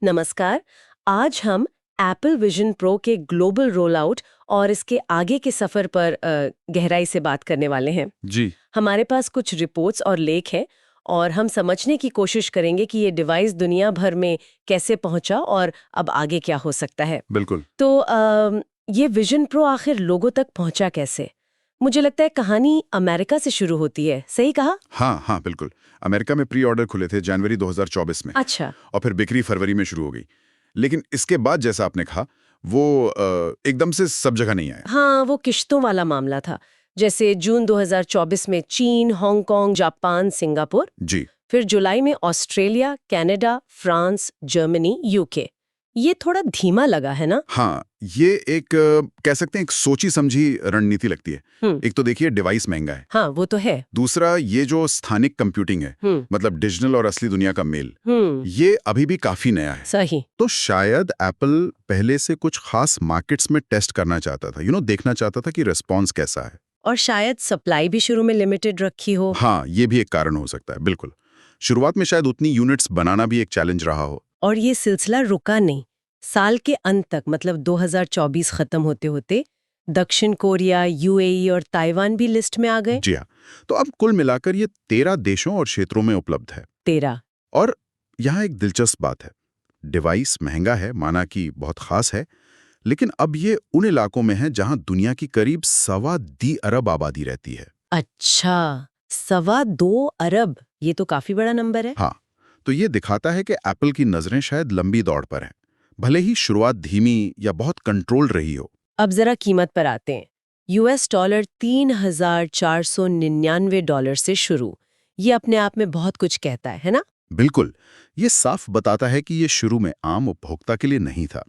नमस्कार। आज हम एप्पल विजन प्रो के ग्लोबल रोल आउट और इसके आगे के सफर पर गहराई से बात करने वाले हैं। जी। हमारे पास कुछ रिपोर्ट्स और लेख हैं और हम समझने की कोशिश करेंगे कि ये डिवाइस दुनिया भर में कैसे पहुंचा और अब आगे क्या हो सकता है। बिल्कुल। तो ये विजन प्रो आखिर लोगों तक पहुंचा कैसे? मुझे लगता है कहानी अमेरिका से शुरू होती है, सही कहा? हाँ, बिल्कुल। अमेरिका में प्री ऑर्डर खुले थे जनवरी 2024 में। अच्छा। और फिर बिक्री फरवरी में शुरू हो गई। लेकिन इसके बाद जैसा आपने कहा, वो एकदम से सब जगह नहीं आया। हाँ, वो किश्तों वाला मामला था। जैसे जून 2024 में चीन, हांगकांग, जापान, सिंगापुर। जी। फिर जुलाई में Australia, Canada, France, Germany, UK. ये थोड़ा धीमा लगा है ना? हाँ, ये एक कह सकते हैं एक सोची समझी रणनीति लगती है। एक तो देखिए डिवाइस महंगा है। हाँ, वो तो है। दूसरा ये जो स्थानिक कंप्यूटिंग है, मतलब डिजिटल और असली दुनिया का मेल, ये अभी भी काफी नया है। सही। तो शायद एप्पल पहले से कुछ खास मार्केट्स में टेस्ट करना चाहता था, देखना चाहता था कि रिस्पॉन्स कैसा है। और शायद सप्लाई भी शुरू में लिमिटेड रखी हो। हाँ, ये भी एक कारण हो सकता है, बिल्कुल। शुरुआत में शायद उतनी यूनिट्स बनाना भी एक चैलेंज रहा हो। और ये सिलसिला रुका नहीं। साल के अंत तक, मतलब 2024 खत्म होते होते दक्षिण कोरिया, यूएई और ताइवान भी लिस्ट में आ गए। जी हाँ। तो अब कुल मिलाकर ये 13 देशों और क्षेत्रों में उपलब्ध है। 13। और यहाँ एक दिलचस्प बात है, डिवाइस महंगा है, माना कि बहुत खास है, लेकिन अब ये उन इलाकों में है जहां दुनिया की करीब 2.25 अरब आबादी रहती है। अच्छा, 2.25 अरब, ये तो काफी बड़ा नंबर है। हाँ, तो ये दिखाता है कि एप्पल की नजरें शायद लंबी दौड़ पर हैं, भले ही शुरुआत धीमी या बहुत कंट्रोल रही हो। अब जरा कीमत पर आते हैं। $, $3,499 से शुरू। ये अपने आप में बहुत कुछ कहता है ना? बिल्कुल। ये साफ बताता है कि ये शुरू में आम उपभोक्ता के लिए नहीं था।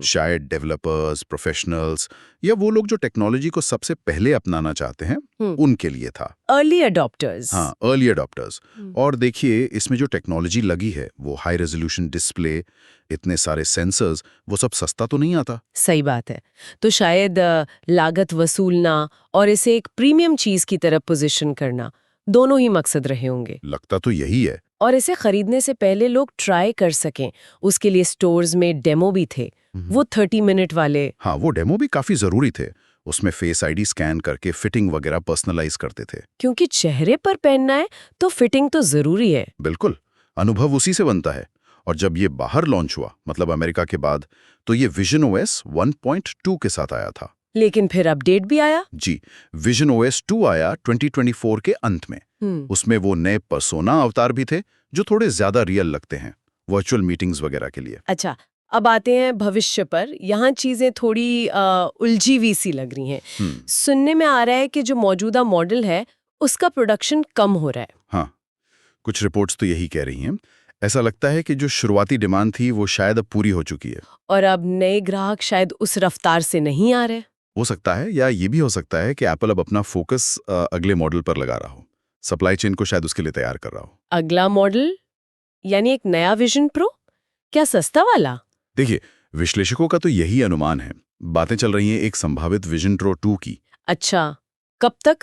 शायद डेवलपर्स, प्रोफेशनल्स या वो लोग जो टेक्नोलॉजी को सबसे पहले अपनाना चाहते हैं, उनके लिए था। Early adopters. हाँ, अर्ली अडॉप्टर्स। और देखिए, इसमें जो टेक्नोलॉजी लगी है, वो हाई रेजोल्यूशन डिस्प्ले, इतने सारे सेंसर्स, वो सब सस्ता तो नहीं आता। सही बात है। तो शायद लागत वसूलना और इसे एक प्रीमियम चीज की तरफ पोजीशन करना, दोनों ही मकसद रहे होंगे। लगता तो यही है। और इसे खरीदने से पहले लोग ट्राई कर सकें, उसके लिए स्टोर्स में डेमो भी थे, वो 30 मिनट वाले। हाँ, वो डेमो भी काफी जरूरी थे। उसमें फेस आईडी स्कैन करके फिटिंग वगैरह पर्सनलाइज करते थे। क्योंकि चेहरे पर पहनना है तो फिटिंग तो जरूरी है। बिल्कुल, अनुभव उसी से बनता है। और जब ये बाहर लॉन्च हुआ, मतलब अमेरिका के बाद, तो ये विजन ओएस 1.2 के साथ आया था। लेकिन फिर अपडेट भी आया। जी, विजन ओएस 2 आया 2024 के अंत में। उसमें वो नए पर्सोना अवतार भी थे जो थोड़े ज्यादा रियल लगते हैं, वर्चुअल मीटिंग्स वगैरह के लिए। अच्छा, अब आते हैं भविष्य पर। यहाँ चीजें थोड़ी उलझी हुई सी लग रही हैं। सुनने में आ रहा है कि जो मौजूदा मॉडल है उसका प्रोडक्शन कम हो रहा है। हाँ, कुछ रिपोर्ट्स तो यही कह रही हैं। ऐसा लगता है कि जो शुरुआती डिमांड थी वो शायद अब पूरी हो चुकी है। और अब नए ग्राहक शायद उस रफ्तार से नहीं आ रहे। हो सकता है, या ये भी हो सकता है कि एप्पल अब अपना फोकस अगले मॉडल पर लगा रहा हो, सप्लाई चेन को शायद उसके लिए तैयार कर रहा हो। अगला मॉडल यानी एक नया विजन प्रो? क्या सस्ता वाला? देखिए, विश्लेषकों का तो यही अनुमान है। बातें चल रही हैं एक संभावित विजन प्रो 2 की। अच्छा, कब तक?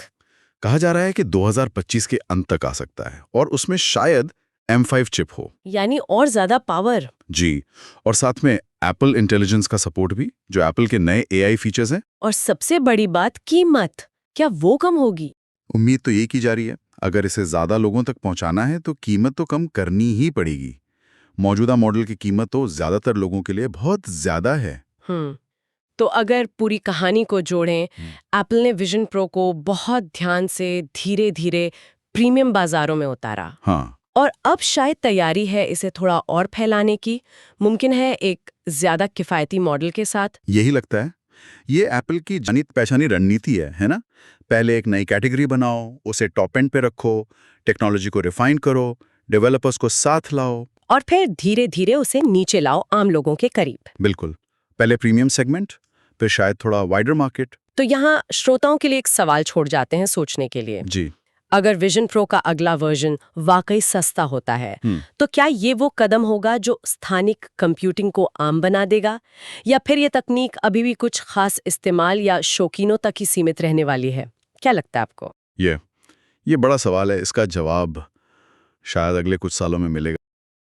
कहा जा रहा है कि 2025 के अंत तक आ सकता है, और उसमें शायद M5 चिप हो। यानी और ज्यादा पावर। जी, और साथ में एप्पल इंटेलिजेंस का सपोर्ट भी, जो एप्पल के नए AI फीचर्स हैं। और सबसे बड़ी बात, कीमत, क्या वो कम होगी? उम्मीद तो ये की जा रही है। अगर इसे ज्यादा लोगों तक पहुंचाना है तो कीमत तो कम करनी ही पड़ेगी। मौजूदा मॉडल की कीमत तो ज्यादातर लोगों के लिए बहुत ज्यादा है। तो अगर पूरी कहानी को जोड़ें, एप्पल ने विजन प्रो को बहुत ध्यान से धीरे धीरे प्रीमियम बाजारों में उतारा। हाँ, और अब शायद तैयारी है इसे थोड़ा और फैलाने की। मुमकिन है एक ज्यादा किफायती मॉडल के साथ। यही लगता है। ये एप्पल की जानी पहचानी रणनीति है ना? पहले एक नई कैटेगरी बनाओ, उसे टॉप एंड पे रखो, टेक्नोलॉजी को रिफाइन करो, डेवलपर्स को साथ लाओ, और फिर धीरे धीरे उसे नीचे लाओ, आम लोगों के करीब। बिल्कुल। पहले प्रीमियम सेगमेंट, फिर शायद थोड़ा वाइडर मार्केट। तो यहाँ श्रोताओं के लिए एक सवाल छोड़ जाते हैं सोचने के लिए। जी। अगर विजन प्रो का अगला वर्जन वाकई सस्ता होता है, तो क्या ये वो कदम होगा जो स्थानिक कंप्यूटिंग को आम बना देगा, या फिर ये तकनीक अभी भी कुछ खास इस्तेमाल या शौकीनों तक ही सीमित रहने वाली है? क्या लगता है आपको? ये बड़ा सवाल है। इसका जवाब शायद अगले कुछ सालों में मिलेगा।